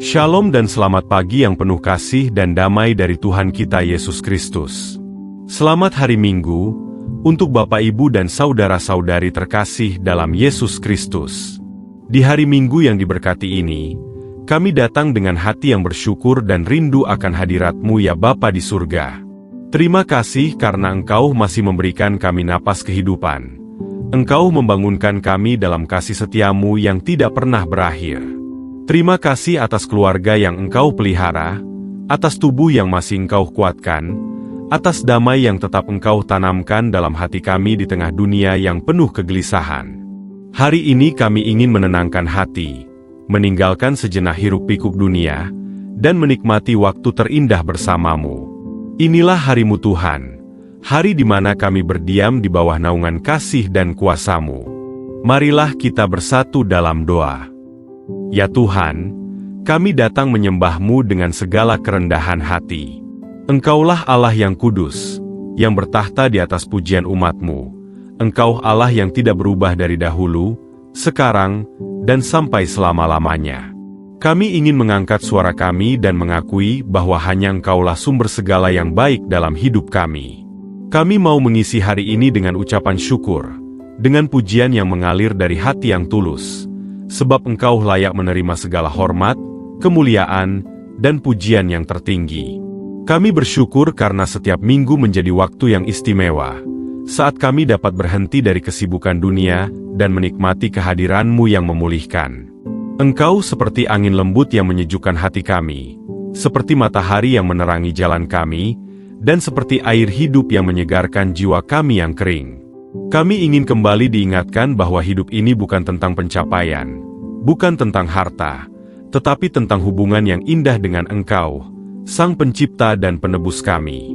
Shalom dan selamat pagi yang penuh kasih dan damai dari Tuhan kita Yesus Kristus. Selamat hari Minggu, untuk Bapak Ibu dan saudara-saudari terkasih dalam Yesus Kristus. Di hari Minggu yang diberkati ini, kami datang dengan hati yang bersyukur dan rindu akan hadirat-Mu ya Bapa di surga. Terima kasih karena Engkau masih memberikan kami napas kehidupan. Engkau membangunkan kami dalam kasih setia-Mu yang tidak pernah berakhir. Terima kasih atas keluarga yang Engkau pelihara, atas tubuh yang masih Engkau kuatkan, atas damai yang tetap Engkau tanamkan dalam hati kami di tengah dunia yang penuh kegelisahan. Hari ini kami ingin menenangkan hati, meninggalkan sejenak hiruk-pikuk dunia, dan menikmati waktu terindah bersama-Mu. Inilah hari-Mu Tuhan, hari di mana kami berdiam di bawah naungan kasih dan kuasa-Mu. Marilah kita bersatu dalam doa. Ya Tuhan, kami datang menyembah-Mu dengan segala kerendahan hati. Engkaulah Allah yang kudus, yang bertahta di atas pujian umat-Mu. Engkau Allah yang tidak berubah dari dahulu, sekarang, dan sampai selama-lamanya. Kami ingin mengangkat suara kami dan mengakui bahwa hanya Engkaulah sumber segala yang baik dalam hidup kami. Kami mau mengisi hari ini dengan ucapan syukur, dengan pujian yang mengalir dari hati yang tulus. Sebab Engkau layak menerima segala hormat, kemuliaan, dan pujian yang tertinggi. Kami bersyukur karena setiap minggu menjadi waktu yang istimewa, saat kami dapat berhenti dari kesibukan dunia dan menikmati kehadiran-Mu yang memulihkan. Engkau seperti angin lembut yang menyejukkan hati kami, seperti matahari yang menerangi jalan kami, dan seperti air hidup yang menyegarkan jiwa kami yang kering. Kami ingin kembali diingatkan bahwa hidup ini bukan tentang pencapaian, bukan tentang harta, tetapi tentang hubungan yang indah dengan Engkau, Sang Pencipta dan Penebus kami.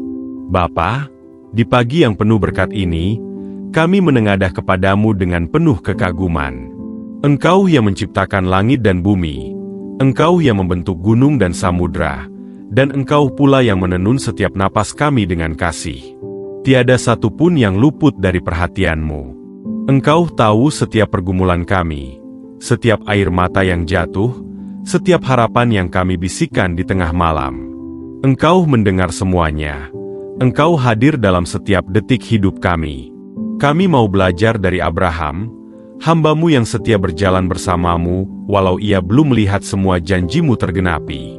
Bapa, di pagi yang penuh berkat ini, kami menengadah kepadamu dengan penuh kekaguman. Engkau yang menciptakan langit dan bumi, Engkau yang membentuk gunung dan samudra, dan Engkau pula yang menenun setiap napas kami dengan kasih. Tiada satu pun yang luput dari perhatian-Mu. Engkau tahu setiap pergumulan kami, setiap air mata yang jatuh, setiap harapan yang kami bisikkan di tengah malam. Engkau mendengar semuanya. Engkau hadir dalam setiap detik hidup kami. Kami mau belajar dari Abraham, hamba-Mu yang setia berjalan bersama-Mu, walau ia belum melihat semua janji-Mu tergenapi.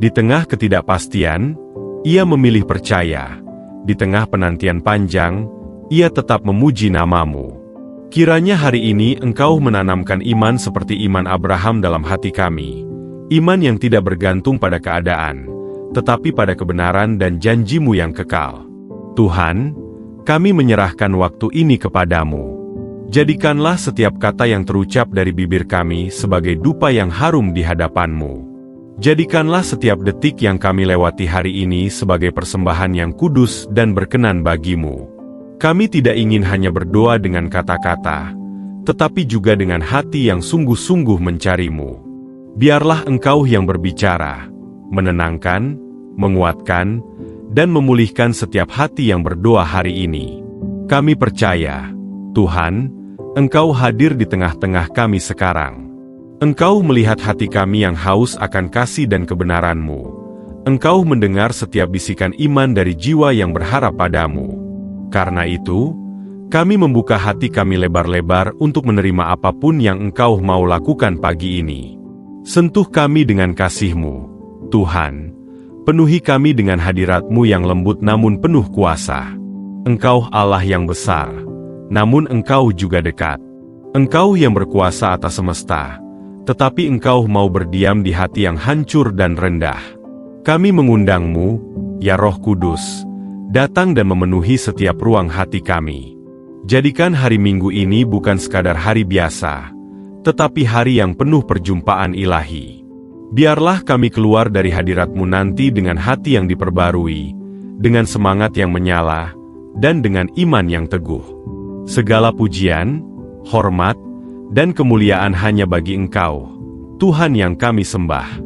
Di tengah ketidakpastian, ia memilih percaya. Di tengah penantian panjang, ia tetap memuji nama-Mu. Kiranya hari ini Engkau menanamkan iman seperti iman Abraham dalam hati kami. Iman yang tidak bergantung pada keadaan, tetapi pada kebenaran dan janji-Mu yang kekal. Tuhan, kami menyerahkan waktu ini kepadamu. Jadikanlah setiap kata yang terucap dari bibir kami sebagai dupa yang harum di hadapan-Mu. Jadikanlah setiap detik yang kami lewati hari ini sebagai persembahan yang kudus dan berkenan bagi-Mu. Kami tidak ingin hanya berdoa dengan kata-kata, tetapi juga dengan hati yang sungguh-sungguh mencari-Mu. Biarlah Engkau yang berbicara, menenangkan, menguatkan, dan memulihkan setiap hati yang berdoa hari ini. Kami percaya, Tuhan, Engkau hadir di tengah-tengah kami sekarang. Engkau melihat hati kami yang haus akan kasih dan kebenaran-Mu. Engkau mendengar setiap bisikan iman dari jiwa yang berharap padamu. Karena itu, kami membuka hati kami lebar-lebar untuk menerima apapun yang Engkau mau lakukan pagi ini. Sentuh kami dengan kasih-Mu, Tuhan. Penuhi kami dengan hadirat-Mu yang lembut namun penuh kuasa. Engkau Allah yang besar, namun Engkau juga dekat. Engkau yang berkuasa atas semesta, tetapi Engkau mau berdiam di hati yang hancur dan rendah. Kami mengundang-Mu, ya Roh Kudus, datang dan memenuhi setiap ruang hati kami. Jadikan hari Minggu ini bukan sekadar hari biasa, tetapi hari yang penuh perjumpaan ilahi. Biarlah kami keluar dari hadirat-Mu nanti dengan hati yang diperbarui, dengan semangat yang menyala, dan dengan iman yang teguh. Segala pujian, hormat, dan kemuliaan hanya bagi Engkau, Tuhan yang kami sembah.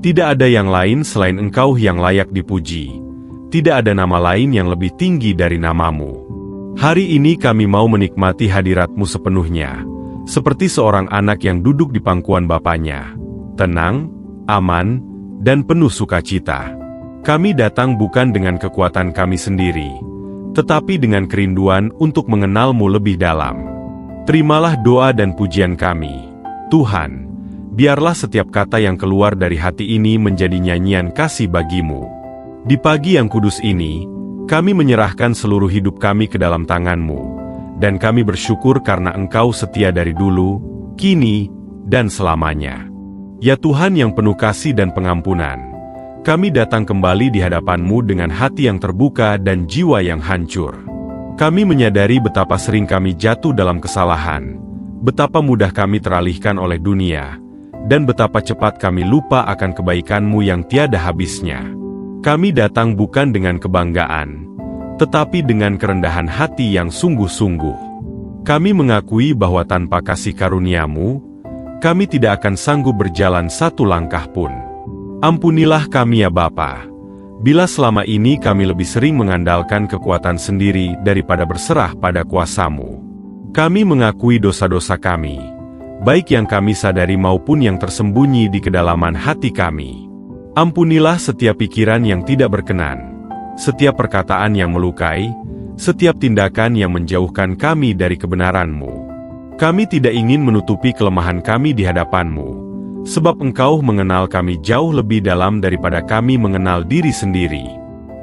Tidak ada yang lain selain Engkau yang layak dipuji. Tidak ada nama lain yang lebih tinggi dari nama-Mu. Hari ini kami mau menikmati hadirat-Mu sepenuhnya, seperti seorang anak yang duduk di pangkuan bapaknya. Tenang, aman, dan penuh sukacita. Kami datang bukan dengan kekuatan kami sendiri, tetapi dengan kerinduan untuk mengenal-Mu lebih dalam. Terimalah doa dan pujian kami. Tuhan, biarlah setiap kata yang keluar dari hati ini menjadi nyanyian kasih bagi-Mu. Di pagi yang kudus ini, kami menyerahkan seluruh hidup kami ke dalam tangan-Mu, dan kami bersyukur karena Engkau setia dari dulu, kini, dan selamanya. Ya Tuhan yang penuh kasih dan pengampunan, kami datang kembali di hadapan-Mu dengan hati yang terbuka dan jiwa yang hancur. Kami menyadari betapa sering kami jatuh dalam kesalahan, betapa mudah kami teralihkan oleh dunia, dan betapa cepat kami lupa akan kebaikan-Mu yang tiada habisnya. Kami datang bukan dengan kebanggaan, tetapi dengan kerendahan hati yang sungguh-sungguh. Kami mengakui bahwa tanpa kasih karunia-Mu, kami tidak akan sanggup berjalan satu langkah pun. Ampunilah kami ya Bapa, bila selama ini kami lebih sering mengandalkan kekuatan sendiri daripada berserah pada kuasa-Mu. Kami mengakui dosa-dosa kami, baik yang kami sadari maupun yang tersembunyi di kedalaman hati kami. Ampunilah setiap pikiran yang tidak berkenan, setiap perkataan yang melukai, setiap tindakan yang menjauhkan kami dari kebenaran-Mu. Kami tidak ingin menutupi kelemahan kami di hadapan-Mu, sebab Engkau mengenal kami jauh lebih dalam daripada kami mengenal diri sendiri.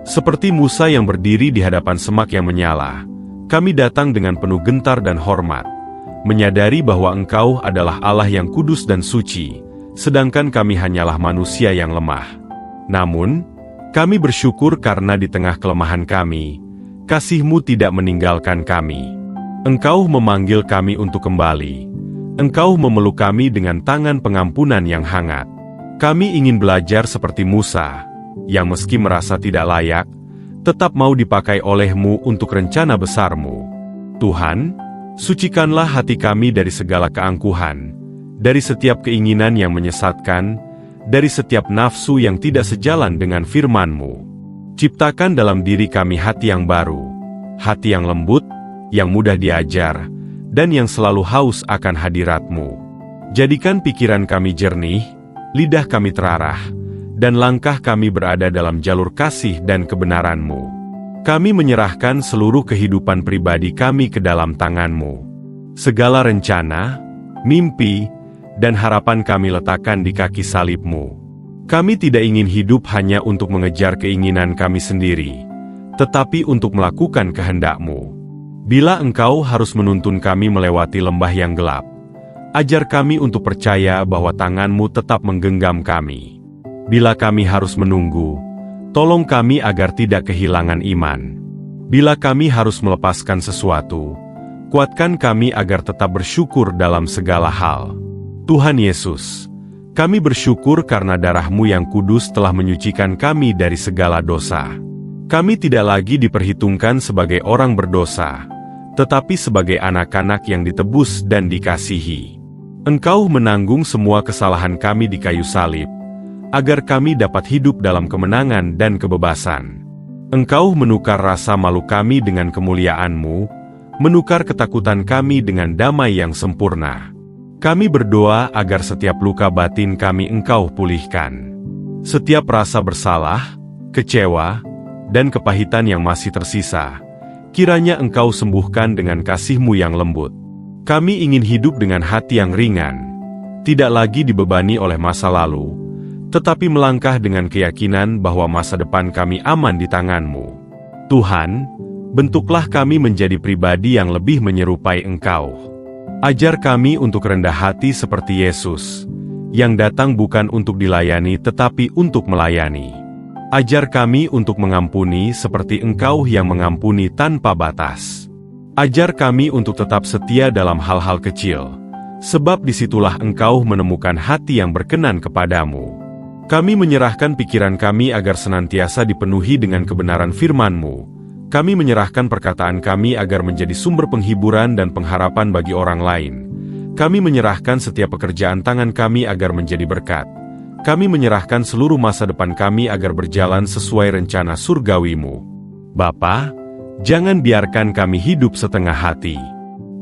Seperti Musa yang berdiri di hadapan semak yang menyala, kami datang dengan penuh gentar dan hormat, menyadari bahwa Engkau adalah Allah yang kudus dan suci, sedangkan kami hanyalah manusia yang lemah. Namun, kami bersyukur karena di tengah kelemahan kami, kasih-Mu tidak meninggalkan kami. Engkau memanggil kami untuk kembali. Engkau memeluk kami dengan tangan pengampunan yang hangat. Kami ingin belajar seperti Musa, yang meski merasa tidak layak, tetap mau dipakai oleh-Mu untuk rencana besar-Mu. Tuhan, sucikanlah hati kami dari segala keangkuhan, dari setiap keinginan yang menyesatkan, dari setiap nafsu yang tidak sejalan dengan firman-Mu. Ciptakan dalam diri kami hati yang baru, hati yang lembut, yang mudah diajar, dan yang selalu haus akan hadirat-Mu. Jadikan pikiran kami jernih, lidah kami terarah, dan langkah kami berada dalam jalur kasih dan kebenaran-Mu. Kami menyerahkan seluruh kehidupan pribadi kami ke dalam tangan-Mu. Segala rencana, mimpi, dan harapan kami letakkan di kaki salib-Mu. Kami tidak ingin hidup hanya untuk mengejar keinginan kami sendiri, tetapi untuk melakukan kehendak-Mu. Bila Engkau harus menuntun kami melewati lembah yang gelap, ajar kami untuk percaya bahwa tangan-Mu tetap menggenggam kami. Bila kami harus menunggu, tolong kami agar tidak kehilangan iman. Bila kami harus melepaskan sesuatu, kuatkan kami agar tetap bersyukur dalam segala hal. Tuhan Yesus, kami bersyukur karena darah-Mu yang kudus telah menyucikan kami dari segala dosa. Kami tidak lagi diperhitungkan sebagai orang berdosa, tetapi sebagai anak-anak yang ditebus dan dikasihi. Engkau menanggung semua kesalahan kami di kayu salib, agar kami dapat hidup dalam kemenangan dan kebebasan. Engkau menukar rasa malu kami dengan kemuliaan-Mu, menukar ketakutan kami dengan damai yang sempurna. Kami berdoa agar setiap luka batin kami Engkau pulihkan. Setiap rasa bersalah, kecewa, dan kepahitan yang masih tersisa, kiranya Engkau sembuhkan dengan kasih-Mu yang lembut. Kami ingin hidup dengan hati yang ringan, tidak lagi dibebani oleh masa lalu, tetapi melangkah dengan keyakinan bahwa masa depan kami aman di tangan-Mu. Tuhan, bentuklah kami menjadi pribadi yang lebih menyerupai Engkau. Ajar kami untuk rendah hati seperti Yesus, yang datang bukan untuk dilayani tetapi untuk melayani. Ajar kami untuk mengampuni seperti Engkau yang mengampuni tanpa batas. Ajar kami untuk tetap setia dalam hal-hal kecil, sebab disitulah Engkau menemukan hati yang berkenan kepadamu. Kami menyerahkan pikiran kami agar senantiasa dipenuhi dengan kebenaran firman-Mu. Kami menyerahkan perkataan kami agar menjadi sumber penghiburan dan pengharapan bagi orang lain. Kami menyerahkan setiap pekerjaan tangan kami agar menjadi berkat. Kami menyerahkan seluruh masa depan kami agar berjalan sesuai rencana surgawi-Mu. Bapa, jangan biarkan kami hidup setengah hati.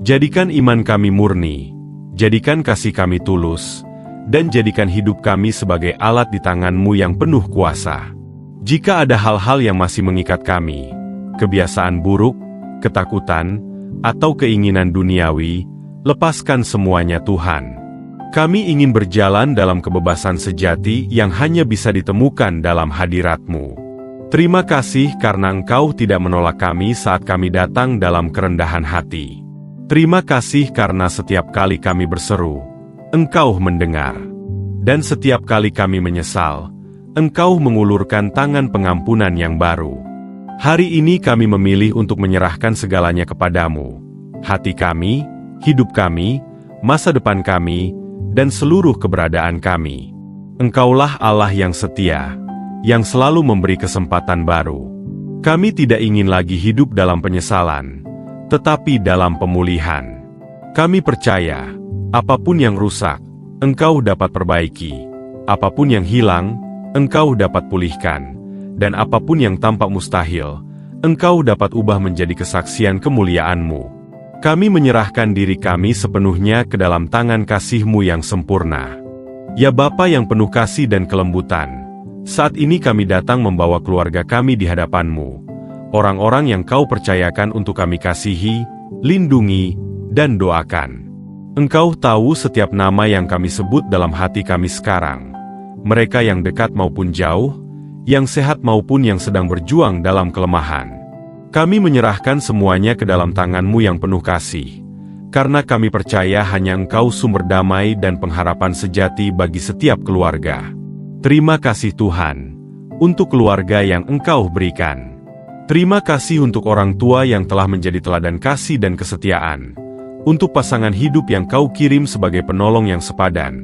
Jadikan iman kami murni, jadikan kasih kami tulus, dan jadikan hidup kami sebagai alat di tangan-Mu yang penuh kuasa. Jika ada hal-hal yang masih mengikat kami, kebiasaan buruk, ketakutan, atau keinginan duniawi, lepaskan semuanya Tuhan. Kami ingin berjalan dalam kebebasan sejati yang hanya bisa ditemukan dalam hadirat-Mu. Terima kasih karena Engkau tidak menolak kami saat kami datang dalam kerendahan hati. Terima kasih karena setiap kali kami berseru, Engkau mendengar. Dan setiap kali kami menyesal, Engkau mengulurkan tangan pengampunan yang baru. Hari ini kami memilih untuk menyerahkan segalanya kepadamu. Hati kami, hidup kami, masa depan kami, dan seluruh keberadaan kami. Engkaulah Allah yang setia, yang selalu memberi kesempatan baru. Kami tidak ingin lagi hidup dalam penyesalan, tetapi dalam pemulihan. Kami percaya, apapun yang rusak, Engkau dapat perbaiki. Apapun yang hilang, Engkau dapat pulihkan. Dan apapun yang tampak mustahil, Engkau dapat ubah menjadi kesaksian kemuliaan-Mu. Kami menyerahkan diri kami sepenuhnya ke dalam tangan kasih-Mu yang sempurna. Ya Bapa yang penuh kasih dan kelembutan, saat ini kami datang membawa keluarga kami di hadapan-Mu. Orang-orang yang Kau percayakan untuk kami kasihi, lindungi, dan doakan. Engkau tahu setiap nama yang kami sebut dalam hati kami sekarang. Mereka yang dekat maupun jauh, yang sehat maupun yang sedang berjuang dalam kelemahan. Kami menyerahkan semuanya ke dalam tangan-Mu yang penuh kasih, karena kami percaya hanya Engkau sumber damai dan pengharapan sejati bagi setiap keluarga. Terima kasih Tuhan, untuk keluarga yang Engkau berikan. Terima kasih untuk orang tua yang telah menjadi teladan kasih dan kesetiaan, untuk pasangan hidup yang Kau kirim sebagai penolong yang sepadan,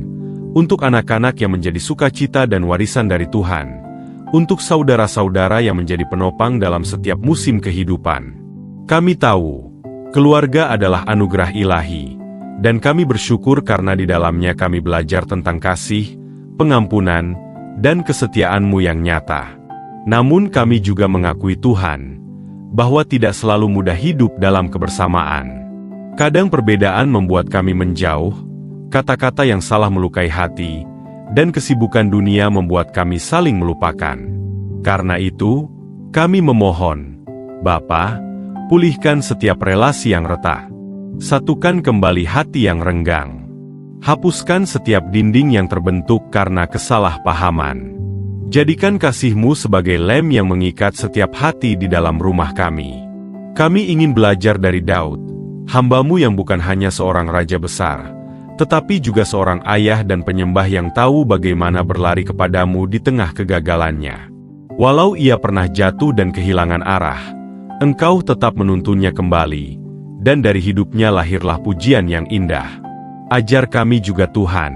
untuk anak-anak yang menjadi sukacita dan warisan dari Tuhan, untuk saudara-saudara yang menjadi penopang dalam setiap musim kehidupan. Kami tahu, keluarga adalah anugerah ilahi, dan kami bersyukur karena di dalamnya kami belajar tentang kasih, pengampunan, dan kesetiaan-Mu yang nyata. Namun kami juga mengakui Tuhan, bahwa tidak selalu mudah hidup dalam kebersamaan. Kadang perbedaan membuat kami menjauh, kata-kata yang salah melukai hati, dan kesibukan dunia membuat kami saling melupakan. Karena itu, kami memohon, Bapa, pulihkan setiap relasi yang retak. Satukan kembali hati yang renggang. Hapuskan setiap dinding yang terbentuk karena kesalahpahaman. Jadikan kasih-Mu sebagai lem yang mengikat setiap hati di dalam rumah kami. Kami ingin belajar dari Daud, hamba-Mu yang bukan hanya seorang raja besar, tetapi juga seorang ayah dan penyembah yang tahu bagaimana berlari kepadamu di tengah kegagalannya. Walau ia pernah jatuh dan kehilangan arah, Engkau tetap menuntunnya kembali, dan dari hidupnya lahirlah pujian yang indah. Ajar kami juga Tuhan,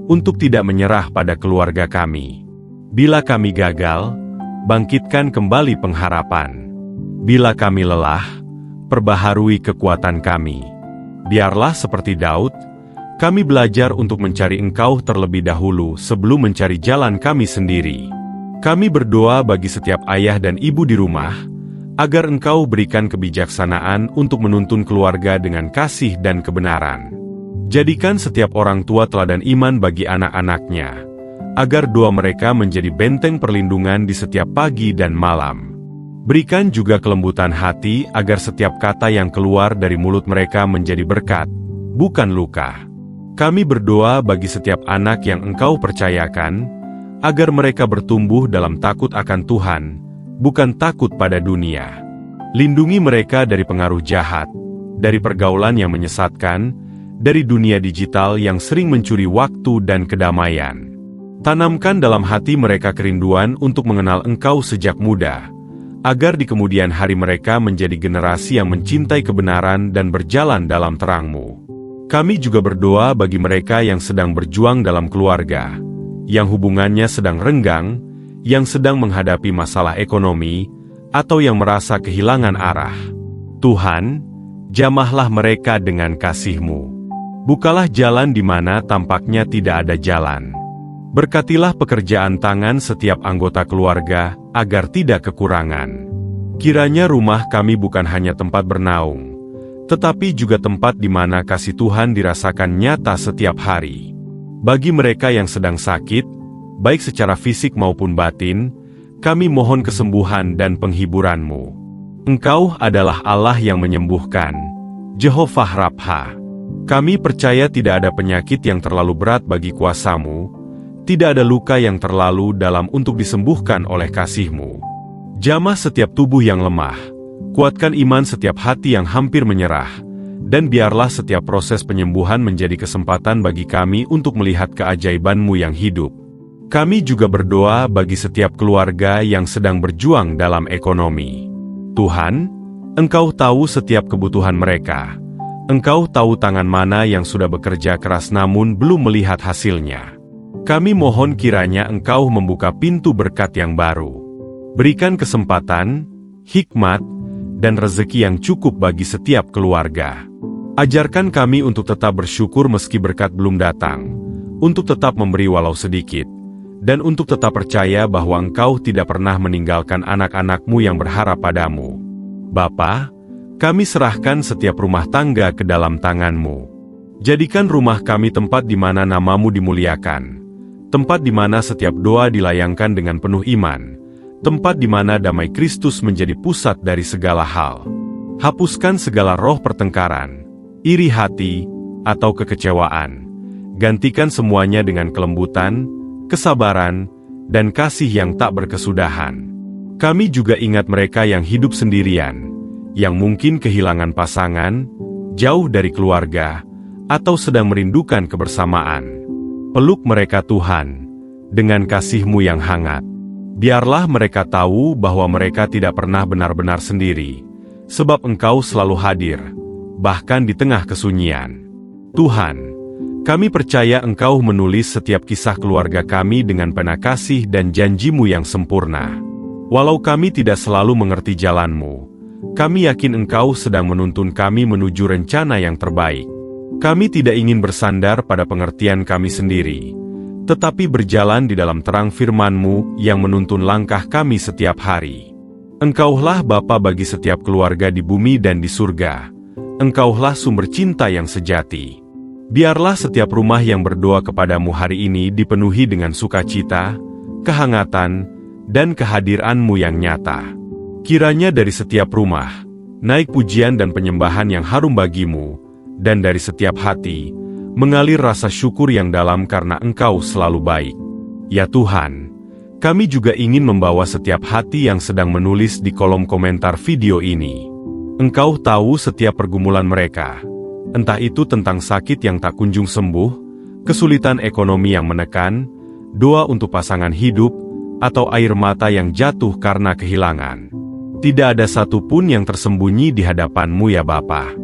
untuk tidak menyerah pada keluarga kami. Bila kami gagal, bangkitkan kembali pengharapan. Bila kami lelah, perbaharui kekuatan kami. Biarlah seperti Daud, kami belajar untuk mencari Engkau terlebih dahulu sebelum mencari jalan kami sendiri. Kami berdoa bagi setiap ayah dan ibu di rumah, agar Engkau berikan kebijaksanaan untuk menuntun keluarga dengan kasih dan kebenaran. Jadikan setiap orang tua teladan iman bagi anak-anaknya, agar doa mereka menjadi benteng perlindungan di setiap pagi dan malam. Berikan juga kelembutan hati agar setiap kata yang keluar dari mulut mereka menjadi berkat, bukan luka. Kami berdoa bagi setiap anak yang Engkau percayakan, agar mereka bertumbuh dalam takut akan Tuhan, bukan takut pada dunia. Lindungi mereka dari pengaruh jahat, dari pergaulan yang menyesatkan, dari dunia digital yang sering mencuri waktu dan kedamaian. Tanamkan dalam hati mereka kerinduan untuk mengenal Engkau sejak muda, agar di kemudian hari mereka menjadi generasi yang mencintai kebenaran dan berjalan dalam terang-Mu. Kami juga berdoa bagi mereka yang sedang berjuang dalam keluarga, yang hubungannya sedang renggang, yang sedang menghadapi masalah ekonomi, atau yang merasa kehilangan arah. Tuhan, jamahlah mereka dengan kasih-Mu. Bukalah jalan di mana tampaknya tidak ada jalan. Berkatilah pekerjaan tangan setiap anggota keluarga, agar tidak kekurangan. Kiranya rumah kami bukan hanya tempat bernaung, tetapi juga tempat di mana kasih Tuhan dirasakan nyata setiap hari. Bagi mereka yang sedang sakit, baik secara fisik maupun batin, kami mohon kesembuhan dan penghiburan-Mu. Engkau adalah Allah yang menyembuhkan, Jehovah Rapha. Kami percaya tidak ada penyakit yang terlalu berat bagi kuasa-Mu, tidak ada luka yang terlalu dalam untuk disembuhkan oleh kasih-Mu. Jamah setiap tubuh yang lemah, kuatkan iman setiap hati yang hampir menyerah, dan biarlah setiap proses penyembuhan menjadi kesempatan bagi kami untuk melihat keajaiban-Mu yang hidup. Kami juga berdoa bagi setiap keluarga yang sedang berjuang dalam ekonomi. Tuhan, Engkau tahu setiap kebutuhan mereka. Engkau tahu tangan mana yang sudah bekerja keras namun belum melihat hasilnya. Kami mohon kiranya Engkau membuka pintu berkat yang baru. Berikan kesempatan, hikmat, dan rezeki yang cukup bagi setiap keluarga. Ajarkan kami untuk tetap bersyukur meski berkat belum datang, untuk tetap memberi walau sedikit, dan untuk tetap percaya bahwa Engkau tidak pernah meninggalkan anak-anak-Mu yang berharap padamu. Bapa, kami serahkan setiap rumah tangga ke dalam tangan-Mu. Jadikan rumah kami tempat di mana nama-Mu dimuliakan, tempat di mana setiap doa dilayangkan dengan penuh iman, tempat di mana damai Kristus menjadi pusat dari segala hal. Hapuskan segala roh pertengkaran, iri hati, atau kekecewaan. Gantikan semuanya dengan kelembutan, kesabaran, dan kasih yang tak berkesudahan. Kami juga ingat mereka yang hidup sendirian, yang mungkin kehilangan pasangan, jauh dari keluarga, atau sedang merindukan kebersamaan. Peluk mereka Tuhan, dengan kasih-Mu yang hangat. Biarlah mereka tahu bahwa mereka tidak pernah benar-benar sendiri, sebab Engkau selalu hadir, bahkan di tengah kesunyian. Tuhan, kami percaya Engkau menulis setiap kisah keluarga kami dengan pena kasih dan janji-Mu yang sempurna. Walau kami tidak selalu mengerti jalan-Mu, kami yakin Engkau sedang menuntun kami menuju rencana yang terbaik. Kami tidak ingin bersandar pada pengertian kami sendiri, tetapi berjalan di dalam terang firman-Mu yang menuntun langkah kami setiap hari. Engkaulah Bapa bagi setiap keluarga di bumi dan di surga. Engkaulah sumber cinta yang sejati. Biarlah setiap rumah yang berdoa kepadamu hari ini dipenuhi dengan sukacita, kehangatan, dan kehadiran-Mu yang nyata. Kiranya dari setiap rumah, naik pujian dan penyembahan yang harum bagi-Mu, dan dari setiap hati, mengalir rasa syukur yang dalam karena Engkau selalu baik. Ya Tuhan, kami juga ingin membawa setiap hati yang sedang menulis di kolom komentar video ini. Engkau tahu setiap pergumulan mereka, entah itu tentang sakit yang tak kunjung sembuh, kesulitan ekonomi yang menekan, doa untuk pasangan hidup, atau air mata yang jatuh karena kehilangan. Tidak ada satupun yang tersembunyi di hadapan-Mu ya Bapa.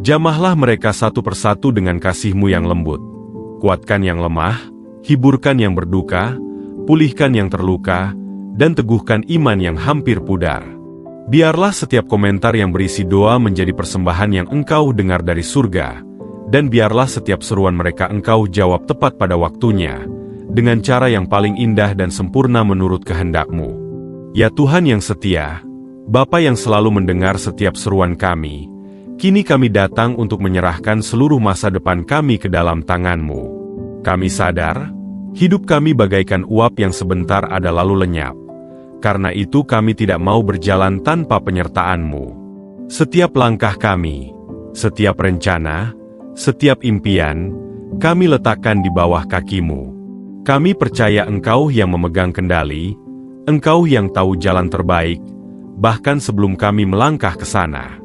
Jamahlah mereka satu persatu dengan kasih-Mu yang lembut. Kuatkan yang lemah, hiburkan yang berduka, pulihkan yang terluka, dan teguhkan iman yang hampir pudar. Biarlah setiap komentar yang berisi doa menjadi persembahan yang Engkau dengar dari surga, dan biarlah setiap seruan mereka Engkau jawab tepat pada waktunya, dengan cara yang paling indah dan sempurna menurut kehendak-Mu. Ya Tuhan yang setia, Bapa yang selalu mendengar setiap seruan kami, kini kami datang untuk menyerahkan seluruh masa depan kami ke dalam tangan-Mu. Kami sadar, hidup kami bagaikan uap yang sebentar ada lalu lenyap. Karena itu kami tidak mau berjalan tanpa penyertaan-Mu. Setiap langkah kami, setiap rencana, setiap impian, kami letakkan di bawah kaki-Mu. Kami percaya Engkau yang memegang kendali, Engkau yang tahu jalan terbaik, bahkan sebelum kami melangkah ke sana.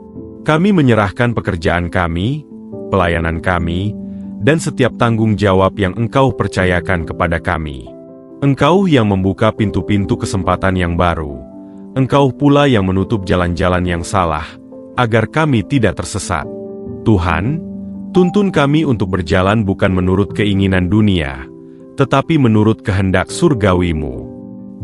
Kami menyerahkan pekerjaan kami, pelayanan kami, dan setiap tanggung jawab yang Engkau percayakan kepada kami. Engkau yang membuka pintu-pintu kesempatan yang baru. Engkau pula yang menutup jalan-jalan yang salah, agar kami tidak tersesat. Tuhan, tuntun kami untuk berjalan bukan menurut keinginan dunia, tetapi menurut kehendak surgawi-Mu.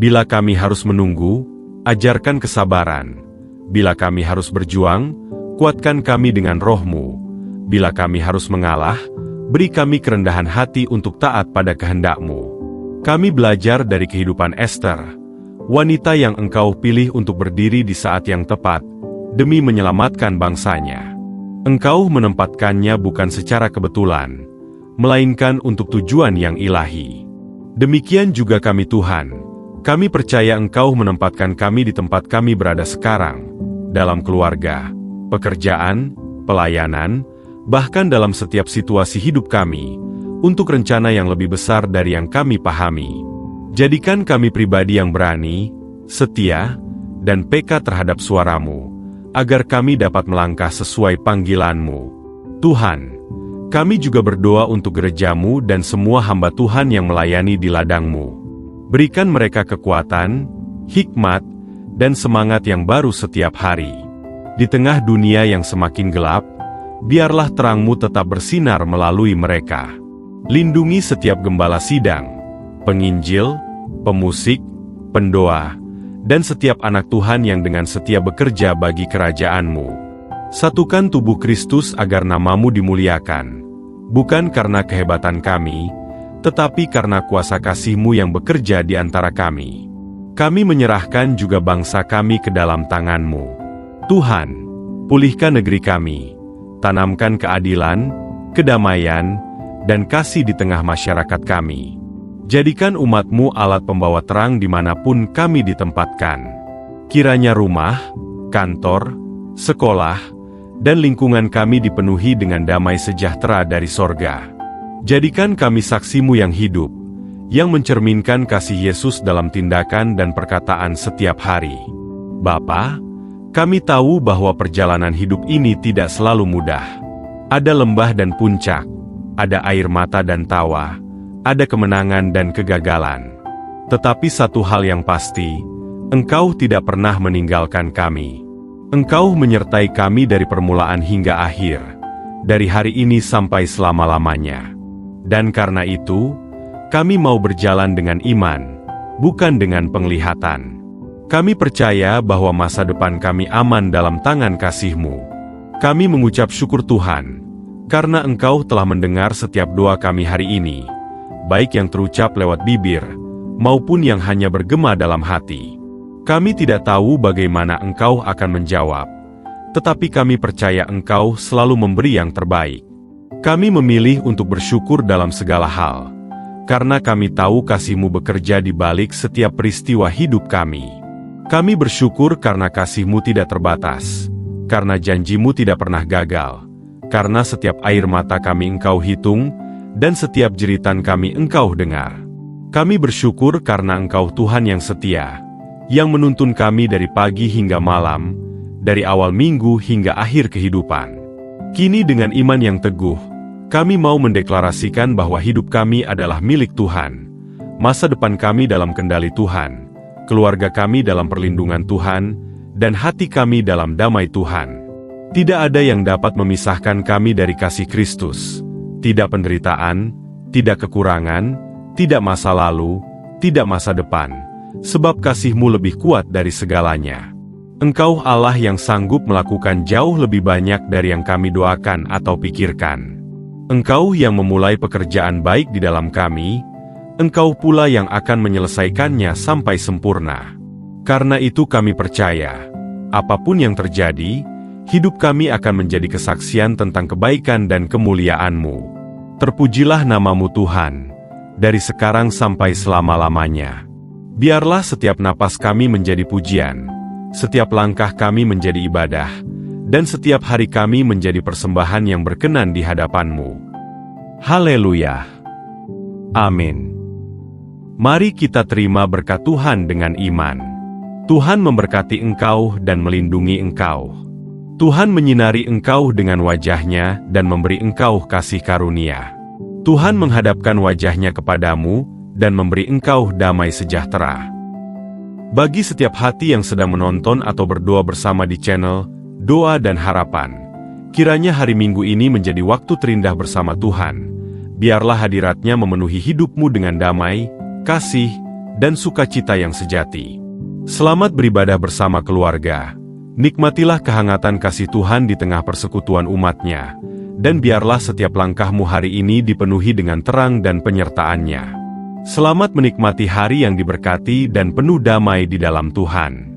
Bila kami harus menunggu, ajarkan kesabaran. Bila kami harus berjuang, kuatkan kami dengan Roh-Mu. Bila kami harus mengalah, beri kami kerendahan hati untuk taat pada kehendak-Mu. Kami belajar dari kehidupan Esther, wanita yang Engkau pilih untuk berdiri di saat yang tepat, demi menyelamatkan bangsanya. Engkau menempatkannya bukan secara kebetulan, melainkan untuk tujuan yang ilahi. Demikian juga kami Tuhan. Kami percaya Engkau menempatkan kami di tempat kami berada sekarang, dalam keluarga, pekerjaan, pelayanan, bahkan dalam setiap situasi hidup kami, untuk rencana yang lebih besar dari yang kami pahami. Jadikan kami pribadi yang berani, setia, dan peka terhadap suara-Mu, agar kami dapat melangkah sesuai panggilan-Mu. Tuhan, kami juga berdoa untuk gereja-Mu dan semua hamba Tuhan yang melayani di ladang-Mu. Berikan mereka kekuatan, hikmat, dan semangat yang baru setiap hari. Di tengah dunia yang semakin gelap, biarlah terang-Mu tetap bersinar melalui mereka. Lindungi setiap gembala sidang, penginjil, pemusik, pendoa, dan setiap anak Tuhan yang dengan setia bekerja bagi kerajaan-Mu. Satukan tubuh Kristus agar nama-Mu dimuliakan, bukan karena kehebatan kami, tetapi karena kuasa kasih-Mu yang bekerja di antara kami. Kami menyerahkan juga bangsa kami ke dalam tangan-Mu. Tuhan, pulihkan negeri kami, tanamkan keadilan, kedamaian, dan kasih di tengah masyarakat kami. Jadikan umat-Mu alat pembawa terang dimanapun kami ditempatkan. Kiranya rumah, kantor, sekolah, dan lingkungan kami dipenuhi dengan damai sejahtera dari sorga. Jadikan kami saksi-Mu yang hidup, yang mencerminkan kasih Yesus dalam tindakan dan perkataan setiap hari. Bapa, kami tahu bahwa perjalanan hidup ini tidak selalu mudah. Ada lembah dan puncak, ada air mata dan tawa, ada kemenangan dan kegagalan. Tetapi satu hal yang pasti, Engkau tidak pernah meninggalkan kami. Engkau menyertai kami dari permulaan hingga akhir, dari hari ini sampai selama-lamanya. Dan karena itu, kami mau berjalan dengan iman, bukan dengan penglihatan. Kami percaya bahwa masa depan kami aman dalam tangan kasih-Mu. Kami mengucap syukur Tuhan, karena Engkau telah mendengar setiap doa kami hari ini, baik yang terucap lewat bibir, maupun yang hanya bergema dalam hati. Kami tidak tahu bagaimana Engkau akan menjawab, tetapi kami percaya Engkau selalu memberi yang terbaik. Kami memilih untuk bersyukur dalam segala hal, karena kami tahu kasih-Mu bekerja di balik setiap peristiwa hidup kami. Kami bersyukur karena kasih-Mu tidak terbatas, karena janji-Mu tidak pernah gagal, karena setiap air mata kami Engkau hitung, dan setiap jeritan kami Engkau dengar. Kami bersyukur karena Engkau Tuhan yang setia, yang menuntun kami dari pagi hingga malam, dari awal minggu hingga akhir kehidupan. Kini dengan iman yang teguh, kami mau mendeklarasikan bahwa hidup kami adalah milik Tuhan, masa depan kami dalam kendali Tuhan, keluarga kami dalam perlindungan Tuhan, dan hati kami dalam damai Tuhan. Tidak ada yang dapat memisahkan kami dari kasih Kristus, tidak penderitaan, tidak kekurangan, tidak masa lalu, tidak masa depan, sebab kasih-Mu lebih kuat dari segalanya. Engkau Allah yang sanggup melakukan jauh lebih banyak dari yang kami doakan atau pikirkan. Engkau yang memulai pekerjaan baik di dalam kami, Engkau pula yang akan menyelesaikannya sampai sempurna. Karena itu kami percaya, apapun yang terjadi, hidup kami akan menjadi kesaksian tentang kebaikan dan kemuliaan-Mu. Terpujilah nama-Mu Tuhan, dari sekarang sampai selama-lamanya. Biarlah setiap napas kami menjadi pujian, setiap langkah kami menjadi ibadah, dan setiap hari kami menjadi persembahan yang berkenan di hadapan-Mu. Haleluya. Amin. Mari kita terima berkat Tuhan dengan iman. Tuhan memberkati engkau dan melindungi engkau. Tuhan menyinari engkau dengan wajah-Nya dan memberi engkau kasih karunia. Tuhan menghadapkan wajah-Nya kepadamu dan memberi engkau damai sejahtera. Bagi setiap hati yang sedang menonton atau berdoa bersama di channel Doa dan Harapan, kiranya hari Minggu ini menjadi waktu terindah bersama Tuhan. Biarlah hadirat-Nya memenuhi hidupmu dengan damai, kasih, dan sukacita yang sejati. Selamat beribadah bersama keluarga. Nikmatilah kehangatan kasih Tuhan di tengah persekutuan umat-Nya, dan biarlah setiap langkahmu hari ini dipenuhi dengan terang dan penyertaan-Nya. Selamat menikmati hari yang diberkati dan penuh damai di dalam Tuhan.